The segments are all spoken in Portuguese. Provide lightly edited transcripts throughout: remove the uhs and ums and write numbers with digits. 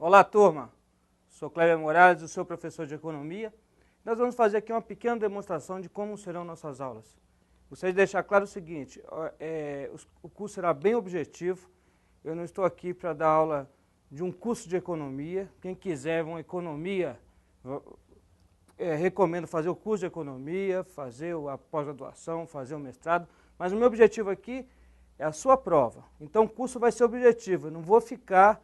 Olá, turma. Sou Cléber Morales, o seu professor de Economia. Nós vamos fazer aqui uma pequena demonstração de como serão nossas aulas. Gostaria de deixar claro o seguinte, o curso será bem objetivo. Eu não estou aqui para dar aula de um curso de economia. Quem quiser uma economia, recomendo fazer o curso de economia, fazer a pós-graduação, fazer o mestrado. Mas o meu objetivo aqui é a sua prova. Então o curso vai ser objetivo. Eu não vou ficar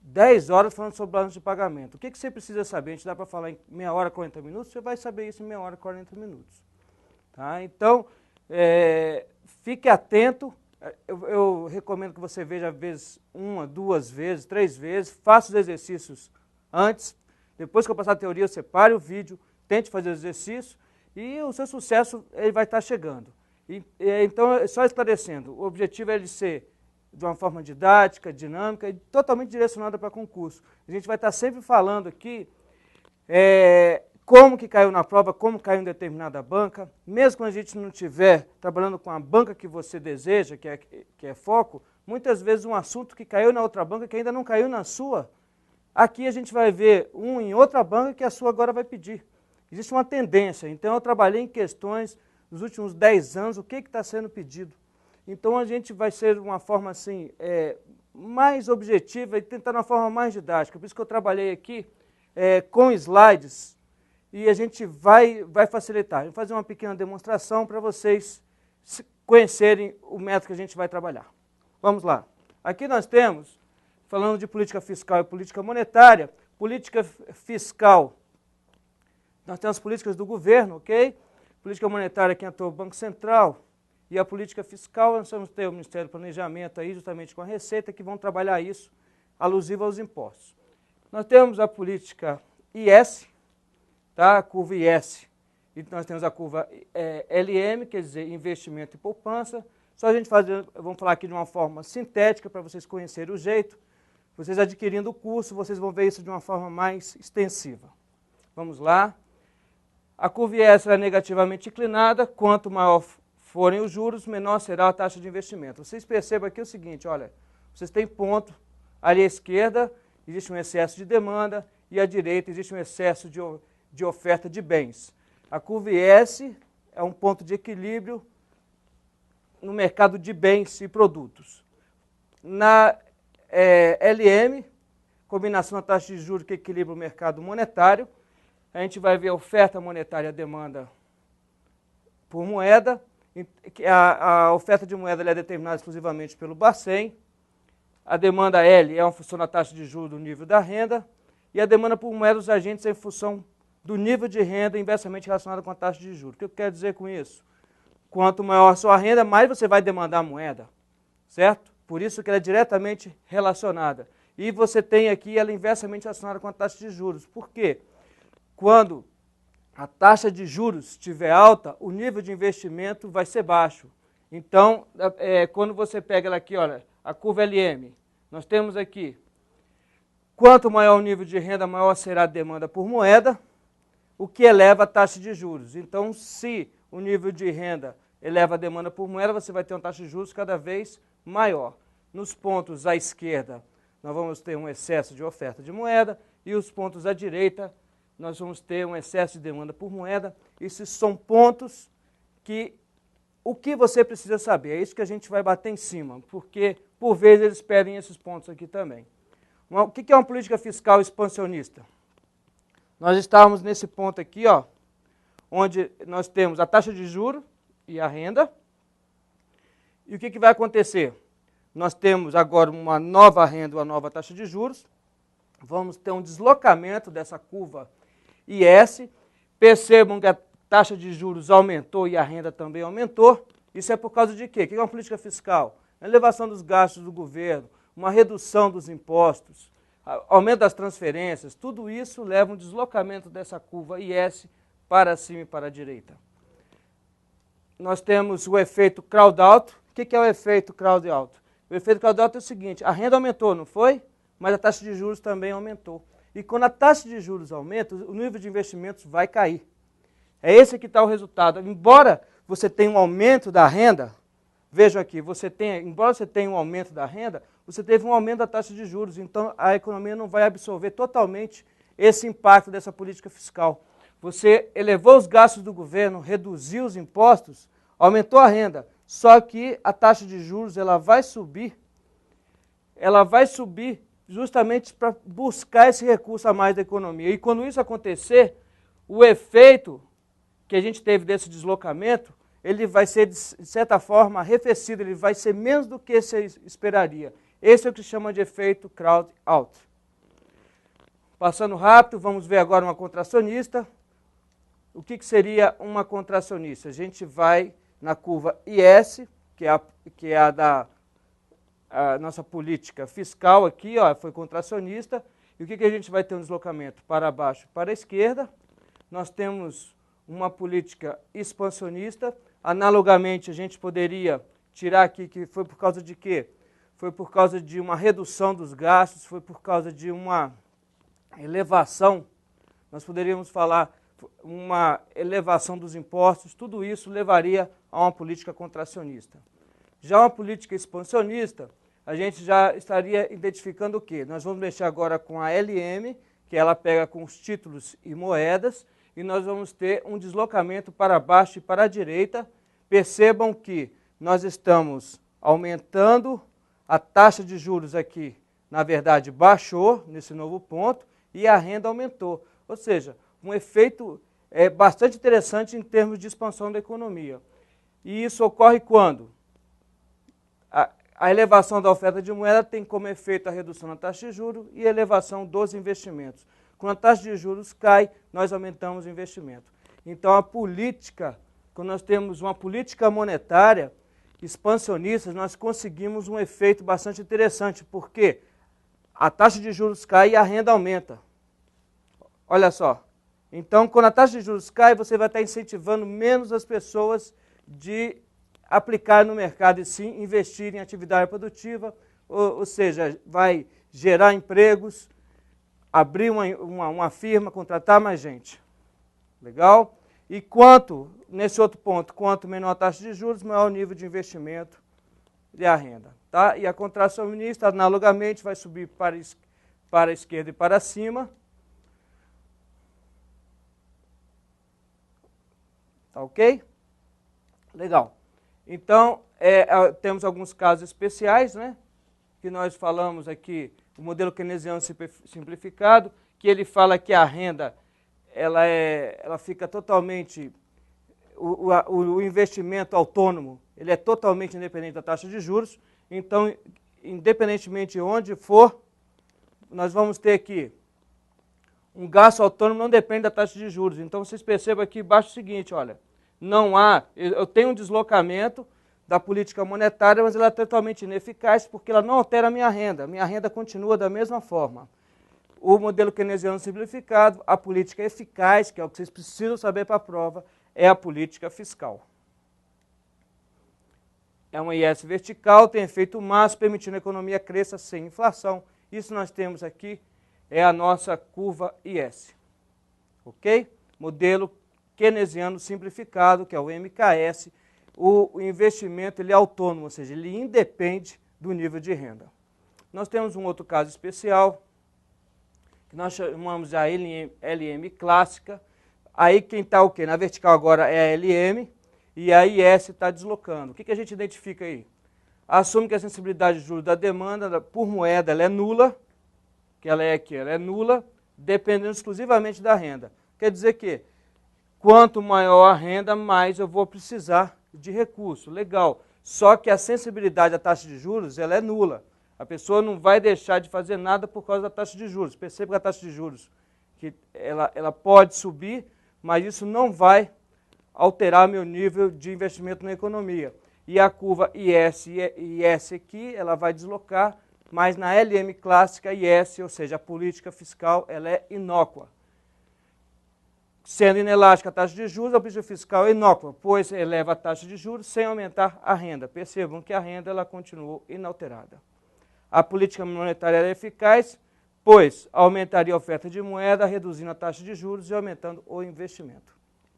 10 horas falando sobre balanço de pagamento. O que você precisa saber? A gente dá para falar em meia hora, 40 minutos, você vai saber isso em meia hora, 40 minutos. Tá? Então, fique atento. Eu recomendo que você veja, às vezes, 1, 2 vezes, 3 vezes, faça os exercícios antes. Depois que eu passar a teoria, você pare o vídeo, tente fazer o exercício e o seu sucesso ele vai estar chegando. Então, só esclarecendo, o objetivo é ele ser de uma forma didática, dinâmica e totalmente direcionada para concurso. A gente vai estar sempre falando aqui como que caiu na prova, como caiu em determinada banca. Mesmo quando a gente não estiver trabalhando com a banca que você deseja, que é foco, muitas vezes um assunto que caiu na outra banca que ainda não caiu na sua, aqui a gente vai ver em outra banca que a sua agora vai pedir. Existe uma tendência. Então eu trabalhei em questões nos últimos 10 anos, o que está sendo pedido. Então a gente vai ser de uma forma assim, mais objetiva e tentar de uma forma mais didática. Por isso que eu trabalhei aqui com slides e a gente vai facilitar. Eu vou fazer uma pequena demonstração para vocês conhecerem o método que a gente vai trabalhar. Vamos lá. Aqui nós temos, falando de política fiscal e política monetária, política fiscal, nós temos políticas do governo, ok? Política monetária, quem atua o Banco Central. E a política fiscal, nós vamos ter o Ministério do Planejamento aí, justamente com a Receita, que vão trabalhar isso, alusivo aos impostos. Nós temos a política IS, tá? A curva IS, e nós temos a curva LM, quer dizer, investimento e poupança. Só a gente vamos falar aqui de uma forma sintética, para vocês conhecerem o jeito. Vocês adquirindo o curso, vocês vão ver isso de uma forma mais extensiva. Vamos lá. A curva IS é negativamente inclinada, quanto maior forem os juros, menor será a taxa de investimento. Vocês percebam aqui o seguinte, olha, vocês têm ponto, ali à esquerda existe um excesso de demanda e à direita existe um excesso de oferta de bens. A curva IS é um ponto de equilíbrio no mercado de bens e produtos. Na LM, combinação da taxa de juros que equilibra o mercado monetário, a gente vai ver a oferta monetária e a demanda por moeda. A oferta de moeda é determinada exclusivamente pelo Bacen, a demanda L é uma função da taxa de juros do nível da renda, e a demanda por moeda dos agentes é em função do nível de renda inversamente relacionado com a taxa de juros. O que eu quero dizer com isso? Quanto maior a sua renda, mais você vai demandar moeda, certo? Por isso que ela é diretamente relacionada. E você tem aqui ela inversamente relacionada com a taxa de juros. Por quê? Quando a taxa de juros estiver alta, o nível de investimento vai ser baixo. Então, quando você pega ela aqui, olha, a curva LM, nós temos aqui, quanto maior o nível de renda, maior será a demanda por moeda, o que eleva a taxa de juros. Então, se o nível de renda eleva a demanda por moeda, você vai ter uma taxa de juros cada vez maior. Nos pontos à esquerda, nós vamos ter um excesso de oferta de moeda, e os pontos à direita, nós vamos ter um excesso de demanda por moeda. Esses são pontos que o que você precisa saber, é isso que a gente vai bater em cima, porque por vezes eles pedem esses pontos aqui também. O que é uma política fiscal expansionista? Nós estávamos nesse ponto aqui, ó, onde nós temos a taxa de juros e a renda. E o que vai acontecer? Nós temos agora uma nova renda, uma nova taxa de juros. Vamos ter um deslocamento dessa curva IS, percebam que a taxa de juros aumentou e a renda também aumentou. Isso é por causa de quê? O que é uma política fiscal? A elevação dos gastos do governo, uma redução dos impostos, aumento das transferências, tudo isso leva um deslocamento dessa curva IS para cima e para a direita. Nós temos o efeito crowd-out. O que é o efeito crowd-out? O efeito crowd-out é o seguinte, a renda aumentou, não foi? Mas a taxa de juros também aumentou. E quando a taxa de juros aumenta, o nível de investimentos vai cair. É esse que está o resultado. Embora você tenha um aumento da renda, Vejam aqui, embora você tenha um aumento da renda, você teve um aumento da taxa de juros, então a economia não vai absorver totalmente esse impacto dessa política fiscal. Você elevou os gastos do governo, reduziu os impostos, aumentou a renda, só que a taxa de juros ela vai subir justamente para buscar esse recurso a mais da economia. E quando isso acontecer, o efeito que a gente teve desse deslocamento, ele vai ser, de certa forma, arrefecido, ele vai ser menos do que você esperaria. Esse é o que se chama de efeito crowd out. Passando rápido, vamos ver agora uma contracionista. O que seria uma contracionista? A gente vai na curva IS, que é a da nossa política fiscal aqui, ó, foi contracionista. E o que a gente vai ter um deslocamento? Para baixo, para a esquerda. Nós temos uma política expansionista. Analogamente, a gente poderia tirar aqui que foi por causa de quê? Foi por causa de uma redução dos gastos, foi por causa de uma elevação, nós poderíamos falar uma elevação dos impostos, tudo isso levaria a uma política contracionista. Já uma política expansionista, a gente já estaria identificando o quê? Nós vamos mexer agora com a LM, que ela pega com os títulos e moedas, e nós vamos ter um deslocamento para baixo e para a direita. Percebam que nós estamos aumentando a taxa de juros aqui, na verdade, baixou nesse novo ponto e a renda aumentou. Ou seja, um efeito bastante interessante em termos de expansão da economia. E isso ocorre quando? A elevação da oferta de moeda tem como efeito a redução da taxa de juros e a elevação dos investimentos. Quando a taxa de juros cai, nós aumentamos o investimento. Então, a política, quando nós temos uma política monetária expansionista, nós conseguimos um efeito bastante interessante, porque a taxa de juros cai e a renda aumenta. Olha só. Então, quando a taxa de juros cai, você vai estar incentivando menos as pessoas de aplicar no mercado e sim investir em atividade produtiva, ou seja, vai gerar empregos, abrir uma firma, contratar mais gente. Legal? E nesse outro ponto, quanto menor a taxa de juros, maior o nível de investimento e a renda. Tá? E a contracionista, analogamente, vai subir para a esquerda e para cima. Tá ok? Legal. Então, temos alguns casos especiais, né? Que nós falamos aqui, o modelo keynesiano simplificado, que ele fala que a renda ela fica totalmente, o investimento autônomo, ele é totalmente independente da taxa de juros. Então, independentemente de onde for, nós vamos ter aqui um gasto autônomo não depende da taxa de juros. Então, vocês percebam aqui embaixo o seguinte, olha, eu tenho um deslocamento da política monetária, mas ela é totalmente ineficaz porque ela não altera a minha renda continua da mesma forma. O modelo keynesiano simplificado, a política eficaz, que é o que vocês precisam saber para a prova, é a política fiscal. É uma IS vertical, tem efeito máximo, permitindo a economia cresça sem inflação. Isso nós temos aqui, é a nossa curva IS. Ok? Modelo keynesiano simplificado, que é o MKS. O investimento ele é autônomo, ou seja, ele independe do nível de renda. Nós temos um outro caso especial, que nós chamamos de LM clássica. Aí quem está o quê? Na vertical agora é a LM e a IS está deslocando. O que a gente identifica aí? Assume que a sensibilidade de juros da demanda por moeda ela é nula, que ela é aqui, ela é nula, dependendo exclusivamente da renda. Quer dizer que quanto maior a renda, mais eu vou precisar de recurso. Legal. Só que a sensibilidade à taxa de juros ela é nula. A pessoa não vai deixar de fazer nada por causa da taxa de juros. Perceba que a taxa de juros que ela pode subir, mas isso não vai alterar meu nível de investimento na economia. E a curva IS aqui, ela vai deslocar, mas na LM clássica, IS, ou seja, a política fiscal, ela é inócua. Sendo inelástica a taxa de juros, a política fiscal é inócua, pois eleva a taxa de juros sem aumentar a renda. Percebam que a renda ela continuou inalterada. A política monetária é eficaz, pois aumentaria a oferta de moeda, reduzindo a taxa de juros e aumentando o investimento.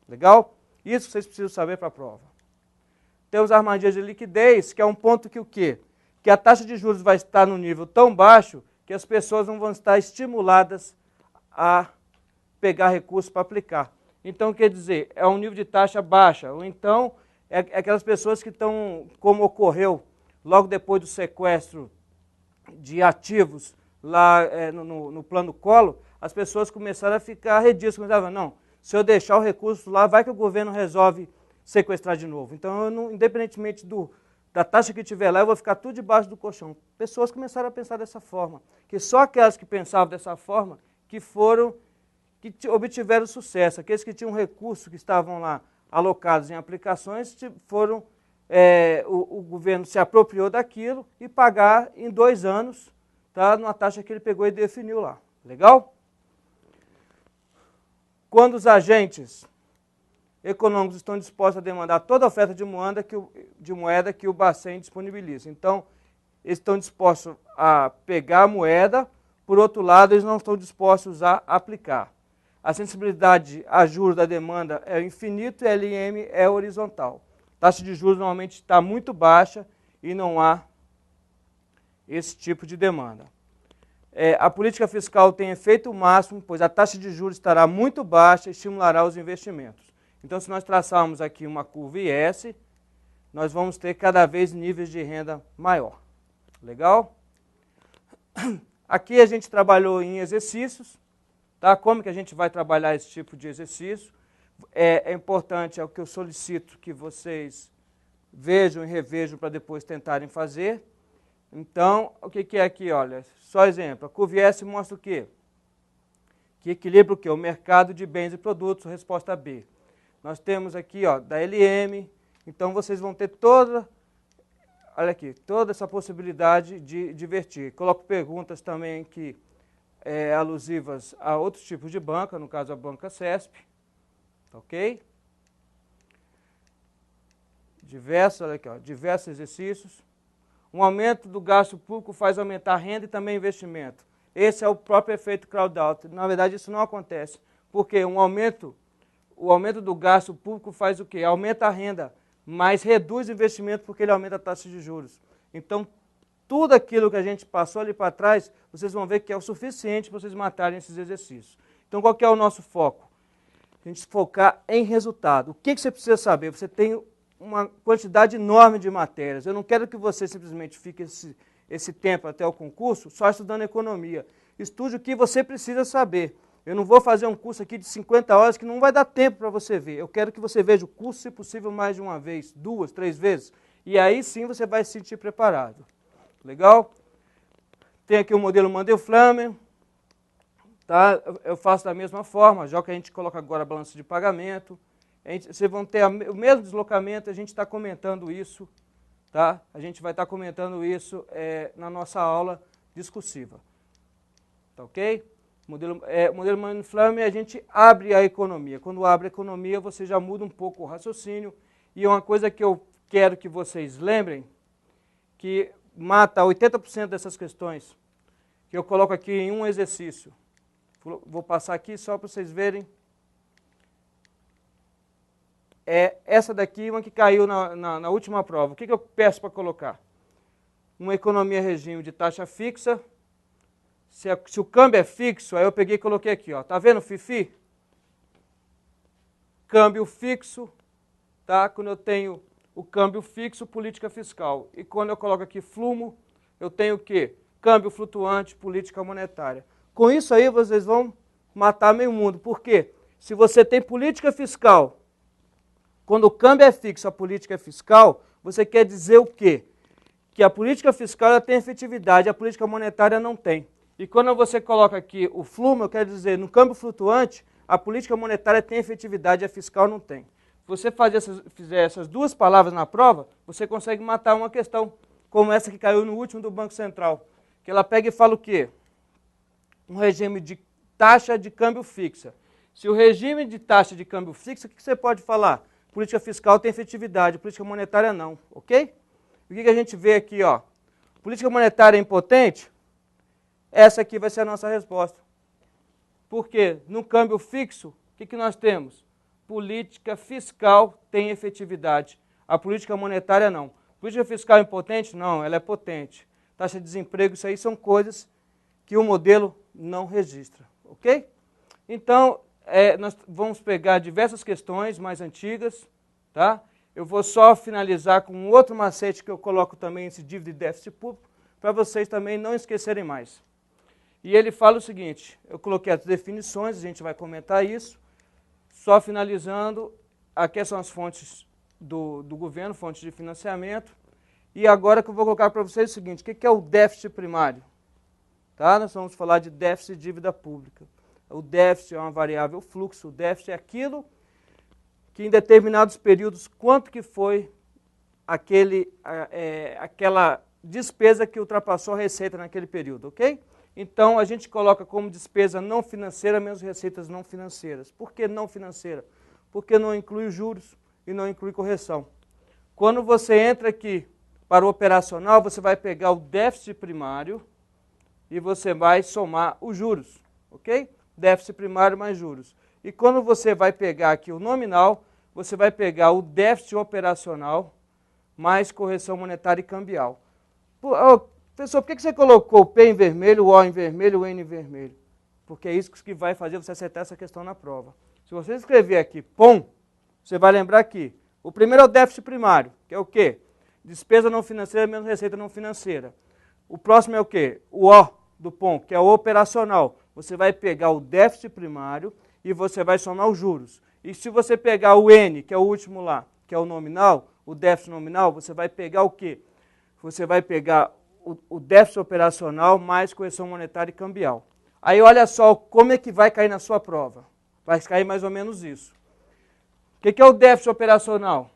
Legal? Isso vocês precisam saber para a prova. temos armadilhas de liquidez, que é um ponto que o quê? Que a taxa de juros vai estar num nível tão baixo que as pessoas não vão estar estimuladas a pegar recursos para aplicar. Então, quer dizer, é um nível de taxa baixa, ou então é aquelas pessoas que estão, como ocorreu logo depois do sequestro de ativos lá no plano Collor, as pessoas começaram a ficar redias, começavam, não, se eu deixar o recurso lá, vai que o governo resolve sequestrar de novo. Então, eu não, independentemente da taxa que tiver lá, eu vou ficar tudo debaixo do colchão. Pessoas começaram a pensar dessa forma, que só aquelas que pensavam dessa forma que obtiveram sucesso. Aqueles que tinham recursos que estavam lá alocados em aplicações, o governo se apropriou daquilo e pagar em 2 anos, tá, numa taxa que ele pegou e definiu lá. Legal? Quando os agentes econômicos estão dispostos a demandar toda a oferta de moeda que o Bacen disponibiliza. Então, eles estão dispostos a pegar a moeda, por outro lado, eles não estão dispostos a aplicar. A sensibilidade a juros da demanda é infinito e a LM é horizontal. A taxa de juros normalmente está muito baixa e não há esse tipo de demanda. A política fiscal tem efeito máximo, pois a taxa de juros estará muito baixa e estimulará os investimentos. Então, se nós traçarmos aqui uma curva IS, nós vamos ter cada vez níveis de renda maior. Legal? Aqui a gente trabalhou em exercícios. Tá? Como que a gente vai trabalhar esse tipo de exercício? É importante, é o que eu solicito que vocês vejam e revejam para depois tentarem fazer. Então, o que é aqui? Olha, só exemplo, a curva S mostra o quê? Que equilibra o quê? O mercado de bens e produtos, resposta B. Nós temos aqui, ó, da LM, então vocês vão ter toda essa possibilidade de divertir. Coloco perguntas também que alusivas a outros tipos de banca, no caso a banca CESP, ok? Diversos exercícios. Um aumento do gasto público faz aumentar a renda e também investimento. Esse é o próprio efeito crowd-out. Na verdade, isso não acontece, porque o aumento do gasto público faz o quê? Aumenta a renda, mas reduz o investimento porque ele aumenta a taxa de juros. Então, tudo aquilo que a gente passou ali para trás, vocês vão ver que é o suficiente para vocês matarem esses exercícios. Então, qual que é o nosso foco? A gente focar em resultado. O que você precisa saber? Você tem uma quantidade enorme de matérias. Eu não quero que você simplesmente fique esse tempo até o concurso só estudando economia. Estude o que você precisa saber. Eu não vou fazer um curso aqui de 50 horas que não vai dar tempo para você ver. Eu quero que você veja o curso, se possível, mais de uma vez, 2, 3 vezes. E aí sim você vai se sentir preparado. Legal? Tem aqui o modelo Mandel-Flammer. Tá? Eu faço da mesma forma, já que a gente coloca agora a balança de pagamento. Vocês vão ter o mesmo deslocamento, a gente está comentando isso. Tá? A gente vai estar comentando isso na nossa aula discursiva. Tá ok? Modelo Mandel-Flammer, a gente abre a economia. Quando abre a economia, você já muda um pouco o raciocínio. E uma coisa que eu quero que vocês lembrem, que mata 80% dessas questões, que eu coloco aqui em um exercício. Vou passar aqui só para vocês verem. Essa daqui, uma que caiu na última prova. O que eu peço para colocar? Uma economia regime de taxa fixa. Se o câmbio é fixo, aí eu peguei e coloquei aqui, ó. Tá vendo o FIFI? Câmbio fixo, tá? Quando eu tenho o câmbio fixo, política fiscal. E quando eu coloco aqui flumo, eu tenho o quê? Câmbio flutuante, política monetária. Com isso aí, vocês vão matar meio mundo. Por quê? Se você tem política fiscal, quando o câmbio é fixo, a política é fiscal, você quer dizer o quê? Que a política fiscal ela tem efetividade, a política monetária não tem. E quando você coloca aqui o flumo, eu quero dizer, no câmbio flutuante, a política monetária tem efetividade, a fiscal não tem. Se você fizer essas duas palavras na prova, você consegue matar uma questão, como essa que caiu no último do Banco Central. Que ela pega e fala o quê? Um regime de taxa de câmbio fixa. Se o regime de taxa de câmbio fixa, o que você pode falar? Política fiscal tem efetividade, política monetária não, ok? O que a gente vê aqui, ó? Política monetária é impotente? Essa aqui vai ser a nossa resposta. Por quê? No câmbio fixo, o que nós temos? Política fiscal tem efetividade. A política monetária não. Política fiscal é impotente? Não, ela é potente. Taxa de desemprego, isso aí são coisas que o modelo não registra, ok? Então, nós vamos pegar diversas questões mais antigas, tá? Eu vou só finalizar com um outro macete que eu coloco também esse dívida e déficit público, para vocês também não esquecerem mais. E ele fala o seguinte, eu coloquei as definições, a gente vai comentar isso, só finalizando, aqui são as fontes do governo, fontes de financiamento, e agora que eu vou colocar para vocês o seguinte, o que é o déficit primário? Tá? Nós vamos falar de déficit e dívida pública. O déficit é uma variável fluxo, o déficit é aquilo que em determinados períodos, quanto que foi aquela despesa que ultrapassou a receita naquele período, ok? Então, a gente coloca como despesa não financeira menos receitas não financeiras. Por que não financeira? Porque não inclui juros e não inclui correção. Quando você entra aqui para o operacional, você vai pegar o déficit primário e você vai somar os juros, ok? Déficit primário mais juros. E quando você vai pegar aqui o nominal, você vai pegar o déficit operacional mais correção monetária e cambial. Professor, por que você colocou o P em vermelho, o O em vermelho, o N em vermelho? Porque é isso que vai fazer você acertar essa questão na prova. Se você escrever aqui POM, você vai lembrar que o primeiro é o déficit primário, que é o quê? Despesa não financeira menos receita não financeira. O próximo é o quê? O O do POM, que é o operacional. Você vai pegar o déficit primário e você vai somar os juros. E se você pegar o N, que é o último lá, que é o nominal, o déficit nominal, você vai pegar o quê? Você vai pegar o déficit operacional mais correção monetária e cambial. Aí olha só como é que vai cair na sua prova. Vai cair mais ou menos isso. O que é o déficit operacional?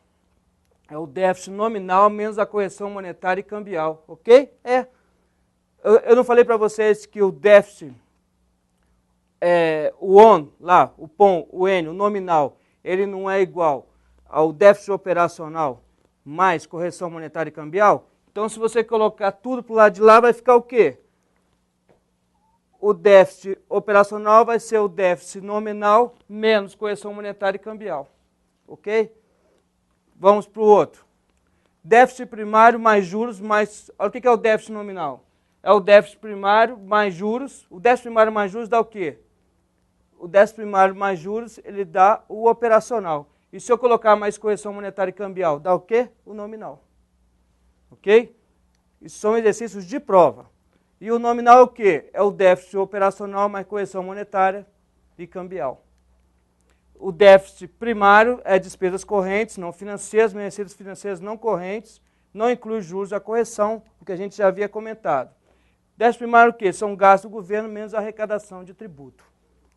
É o déficit nominal menos a correção monetária e cambial, ok? Eu não falei para vocês que o déficit, o ON lá, o POM, o N, o nominal, ele não é igual ao déficit operacional mais correção monetária e cambial? Então, se você colocar tudo para o lado de lá, vai ficar o quê? O déficit operacional vai ser o déficit nominal menos correção monetária e cambial. Ok? Vamos para o outro. Déficit primário mais juros mais... Olha o que é o déficit nominal. É o déficit primário mais juros. O déficit primário mais juros dá o quê? O déficit primário mais juros, ele dá o operacional. E se eu colocar mais correção monetária e cambial, dá o quê? O nominal. Ok? Isso são exercícios de prova. E o nominal é o quê? É o déficit operacional mais correção monetária e cambial. O déficit primário é despesas correntes, não financeiras, receitas financeiras não correntes, não inclui juros, a correção, o que a gente já havia comentado. Déficit primário o quê? São gastos do governo menos a arrecadação de tributo.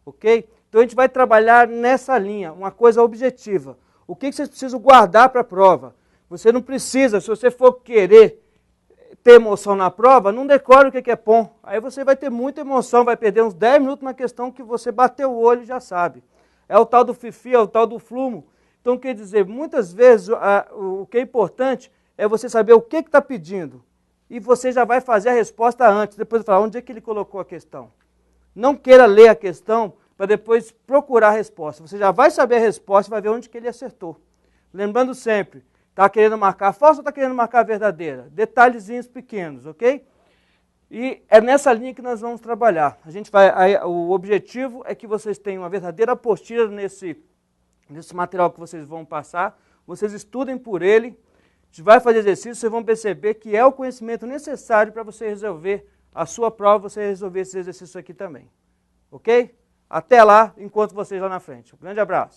Ok? Então a gente vai trabalhar nessa linha, uma coisa objetiva. O que vocês precisam guardar para a prova? Você não precisa, se você for querer ter emoção na prova, não decore o que é POM. Aí você vai ter muita emoção, vai perder uns 10 minutos na questão que você bateu o olho e já sabe. É o tal do fifi, é o tal do flumo. Então, quer dizer, muitas vezes o que é importante é você saber o que está pedindo. E você já vai fazer a resposta antes, depois falar onde é que ele colocou a questão. Não queira ler a questão para depois procurar a resposta. Você já vai saber a resposta e vai ver onde que ele acertou. Lembrando sempre, está querendo marcar falsa ou está querendo marcar verdadeira? Detalhezinhos pequenos, ok? E é nessa linha que nós vamos trabalhar. O objetivo é que vocês tenham uma verdadeira apostila nesse material que vocês vão passar, vocês estudem por ele, a gente vai fazer exercício, vocês vão perceber que é o conhecimento necessário para você resolver a sua prova, você resolver esses exercícios aqui também. Ok? Até lá, encontro vocês lá na frente. Um grande abraço.